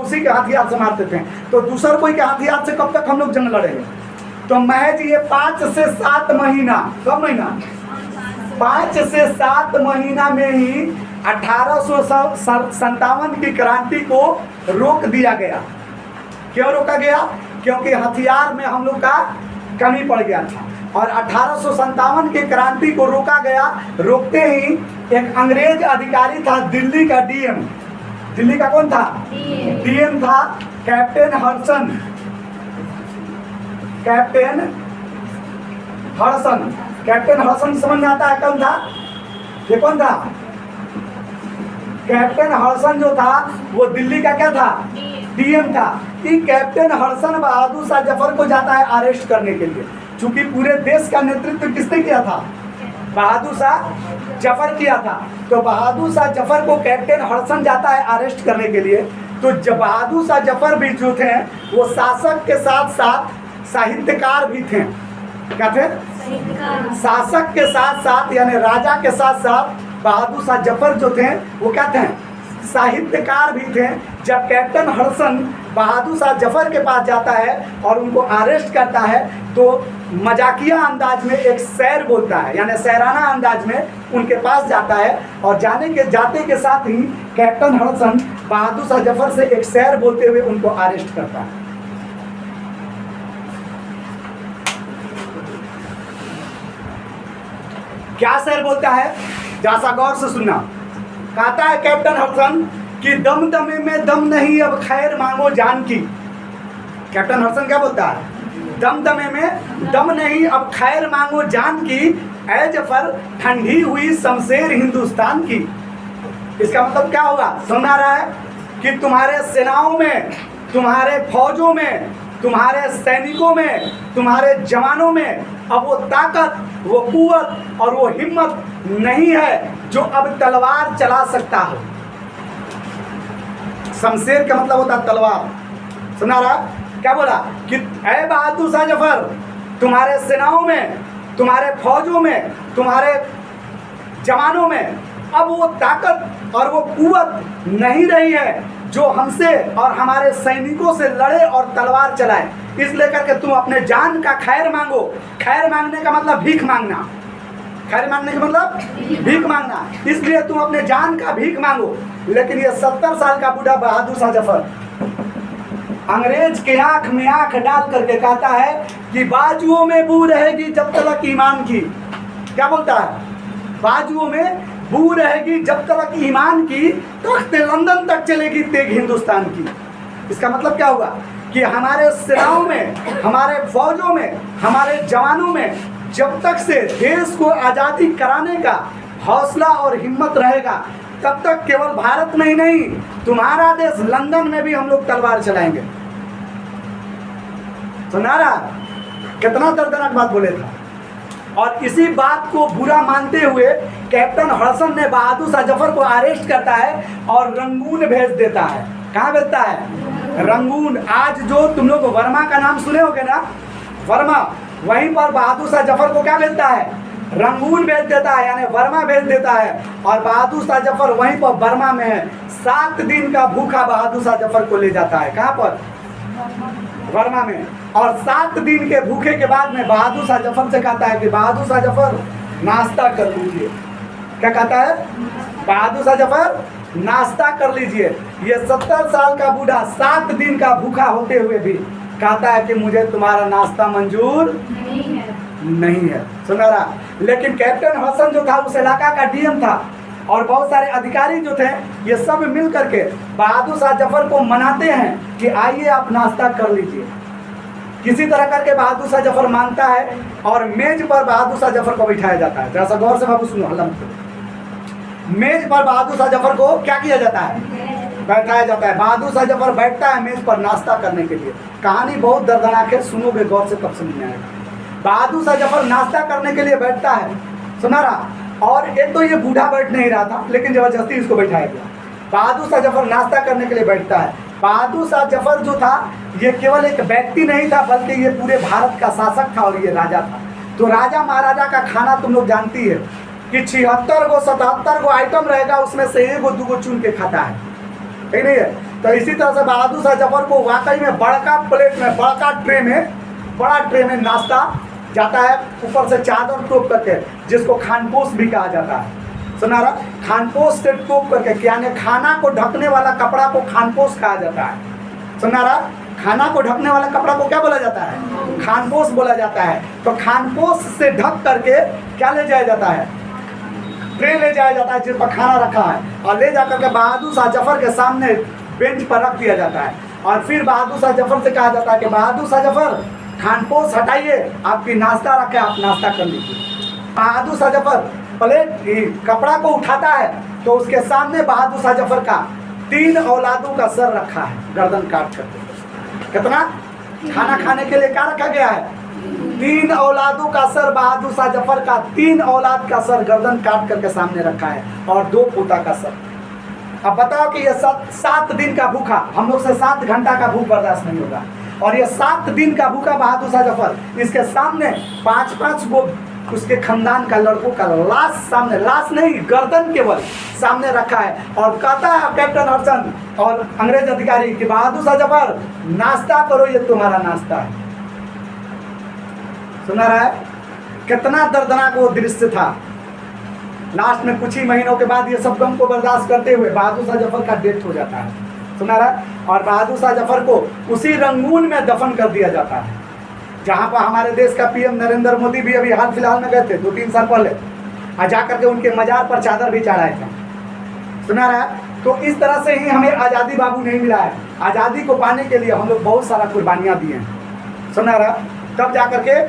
उसी के हथियार से मारते थे। तो दूसर कोई के हथियार से कब तक हम लोग जंग लड़ेंगे? तो महज ये 5 से 7 महीना, कब महीना, 5 से 7 महीना में ही 1857 की क्रांति को रोक दिया गया। क्यों रोका गया? क्योंकि हथियार में हम लोग का कमी पड़ गया था। और 1857 की क्रांति को रोका गया। रोकते ही एक अंग्रेज अधिकारी था, दिल्ली का डीएम। दिल्ली का कौन था? डीएम था captain Hudson. Captain Hudson, captain Hudson समझ में आता है कौन था? ये कौन था? कैप्टन हडसन जो था वो दिल्ली का क्या था? डीएम था। कि कैप्टन हडसन बहादुर शाह जफर को जाता है अरेस्ट करने के लिए। चूंकि पूरे देश का नेतृत्व किसने किया था? बहादुर शाह जफर किया था। तो बहादुर शाह जफर को कैप्टन हडसन जाता है अरेस्ट करने के लिए। तो जब बहादुर शाह जफर भी जो थे वो शासक के साथ साथ साहित्यकार भी थे। क्या थे? शासक के साथ साथ यानी राजा के साथ साथ बहादुर शाह जफर जो थे वो क्या थे? साहित्यकार भी थे। जब कैप्टन हडसन बहादुर शाह जफर के पास जाता है और उनको अरेस्ट करता है तो मजाकिया अंदाज में एक शेर बोलता है, यानी शेराना अंदाज में उनके पास जाता है। और जाते के साथ ही कैप्टन हडसन बहादुर शाह जफर से एक शेर बोलते हुए उनको अरेस्ट करता है। क्या शेर बोलता है? जरा गौर से सुनना। कहता है कैप्टन हडसन कि दम दमे में दम नहीं, अब खैर मांगो जान की। कैप्टन हडसन क्या बोलता है? दम दमे में दम नहीं, अब खैर मांगो जान की, ऐ जफर ठंडी हुई शमशेर हिंदुस्तान की। इसका मतलब क्या होगा? समझ आ रहा है कि तुम्हारे सेनाओं में, तुम्हारे फौजों में, तुम्हारे सैनिकों में, तुम्हारे जवानों में अब वो ताकत, वो कुव्वत और वो हिम्मत नहीं है जो अब तलवार चला सकता हो। शमशेर का मतलब होता है तलवार। सुना रहा? क्या बोला कि ऐ बहादुर शाह जफर, तुम्हारे सेनाओं में, तुम्हारे फौजों में, तुम्हारे जवानों में अब वो ताकत और वो कुव्वत नहीं रही है जो हमसे और हमारे सैनिकों से लड़े और तलवार चलाए। इसलिए करके तुम अपने जान का खैर मांगो। खैर मांगने का मतलब भीख मांगना। खैर मांगने का मतलब भीख मांगना। इसलिए तुम अपने जान का भीख मांगो। लेकिन ये 70 साल का बूढ़ा बहादुर शाह जफर अंग्रेज के आंख में आंख डाल करके कहता है कि बाजुओं में बू रहेगी जब तक ईमान की। क्या बोलता है? बाजुओं में बू रहेगी जब तक ईमान की, तख्त लंदन तक चलेगी तेग हिंदुस्तान की। इसका मतलब क्या हुआ कि हमारे सेनाओं में, हमारे फौजों में, हमारे जवानों में जब तक से देश को आज़ादी कराने का हौसला और हिम्मत रहेगा तब तक केवल भारत में ही नहीं, तुम्हारा देश लंदन में भी हम लोग तलवार चलाएंगे। सुना रहा? कितना दर्दनाक बात बोले था। और इसी बात को बुरा मानते हुए कैप्टन हडसन ने बहादुर शाह जफर को अरेस्ट करता है और रंगून भेज देता है। कहाँ भेजता है? रंगून। आज जो तुम लोग वर्मा का नाम सुने होगे ना, वर्मा, वहीं पर बहादुर शाह जफर को क्या भेजता है? रंगून भेज देता है, यानी वर्मा भेज देता है। और बहादुर शाह जफर वहीं पर बर्मा में है। 7 दिन का भूखा बहादुर शाह जफर को ले जाता है। कहाँ पर? वर्मा में। और 7 दिन के भूखे के बाद में बहादुर शाह जफर से कहता है कि बहादुर शाह जफर नाश्ता कर लीजिए। क्या कहता है? बहादुर शाह जफर नाश्ता कर लीजिए। ये 70 साल का बूढ़ा 7 दिन का भूखा होते हुए भी कहता है कि मुझे तुम्हारा नाश्ता मंजूर नहीं है। सुना रहा? लेकिन कैप्टन हडसन जो था उस इलाका का डीएम था और बहुत सारे अधिकारी जो थे ये सब मिल करके बहादुर शाह जफर को मनाते हैं कि आइए आप नाश्ता कर लीजिए। किसी तरह करके बहादुर शाह जफर मानता है और मेज पर बहादुर शाह जफर को बिठाया जाता है। जरा सा गौर से बाबू सुनो, हल्ला मत करो। मेज पर बहादुर शाह जफर को क्या किया जाता है? बैठाया जाता है। बहादुर शाह जफर बैठता है मेज पर नाश्ता करने के लिए। कहानी बहुत दर्दनाक है, सुनोगे गौर से तब समझ में आएगा। बहादुर शाह जफर नाश्ता करने के लिए बैठता है। सुना रहा? और एक तो ये बूढ़ा बैठ नहीं रहा था लेकिन जबरदस्ती इसको बैठाया गया। बहादुर शाह जफर नाश्ता करने के लिए बैठता है। बहादुर शाह जफर जो था ये केवल एक व्यक्ति नहीं था बल्कि ये पूरे भारत का शासक था और ये राजा था। तो राजा महाराजा का खाना तुम लोग जानती है कि 76 गो 77 गो आइटम रहेगा, उसमें से 1 गो 2 गो चुन के खाता है, ठीक नहीं है? तो इसी तरह से बहादुर शाह जफर को वाकई में बड़का प्लेट में, बड़का ट्रे में, बड़ा ट्रे में नाश्ता जाता है, ऊपर से चादर टोप करके, जिसको खानपोश भी कहा जाता है। सुना रहा, खानपोश से टोप करके, यानी खाना को ढकने वाला कपड़ा को खानपोश कहा जाता है। सुना रहा, खाना को ढकने वाला कपड़ा को क्या बोला जाता है? खानपोश बोला जाता है। तो खानपोश से ढक करके क्या ले जाया जाता है? ट्रे ले जाया जाता है जिस पर खाना रखा है, और ले जाकर के बहादुर शाह जफर के सामने बेंच पर रख दिया जाता है। और फिर बहादुर शाह जफर से कहा जाता है कि बहादुर शाह जफर, खानपोश हटाइए, आपकी नाश्ता रखे, आप नाश्ता कर लीजिए। बहादुर शाह जफर प्लेट कपड़ा को उठाता है तो उसके सामने बहादुर शाह जफर का 3 औलादों का सर रखा है, गर्दन काट करके। कितना? खाना खाने के लिए क्या रखा गया है? 3 औलादों का सर, बहादुर शाह जफर का 3 औलाद का सर गर्दन काट करके सामने रखा है, और 2 पोता का सर। अब बताओ कि ये 7 दिन का भूखा, हम लोग से 7 घंटा का भूख बर्दाश्त नहीं होगा, और ये 7 दिन का भूखा बहादुर शाह जफर, इसके सामने 5-5 गो उसके खानदान का लड़कों का लाश सामने, लाश नहीं, गर्दन केवल सामने रखा है, और कहता है कैप्टन हडसन और अंग्रेज अधिकारी कि बहादुर शाह जफर, नाश्ता करो, ये तुम्हारा नाश्ता है। सुना रहा है? कितना दर्दनाक वो दृश्य था। लास्ट में कुछ ही महीनों के बाद ये सब गम को बर्दाश्त करते हुए बहादुर शाह जफर का डेथ हो जाता है। सुना रहा है? और बहादुर शाह जफर को उसी रंगून में दफन कर दिया जाता है, जहाँ पर हमारे देश का पीएम नरेंद्र मोदी भी अभी हाल फिलहाल में गए थे 2-3 साल पहले, और जाकर के उनके मजार पर चादर भी चढ़ाए थे। सुना रहा है? तो इस तरह से ही हमें आज़ादी बाबू नहीं मिला है। आज़ादी को पाने के लिए हम लोग बहुत सारा कुर्बानियाँ दिए हैं। सुना रहा? तब जाकर के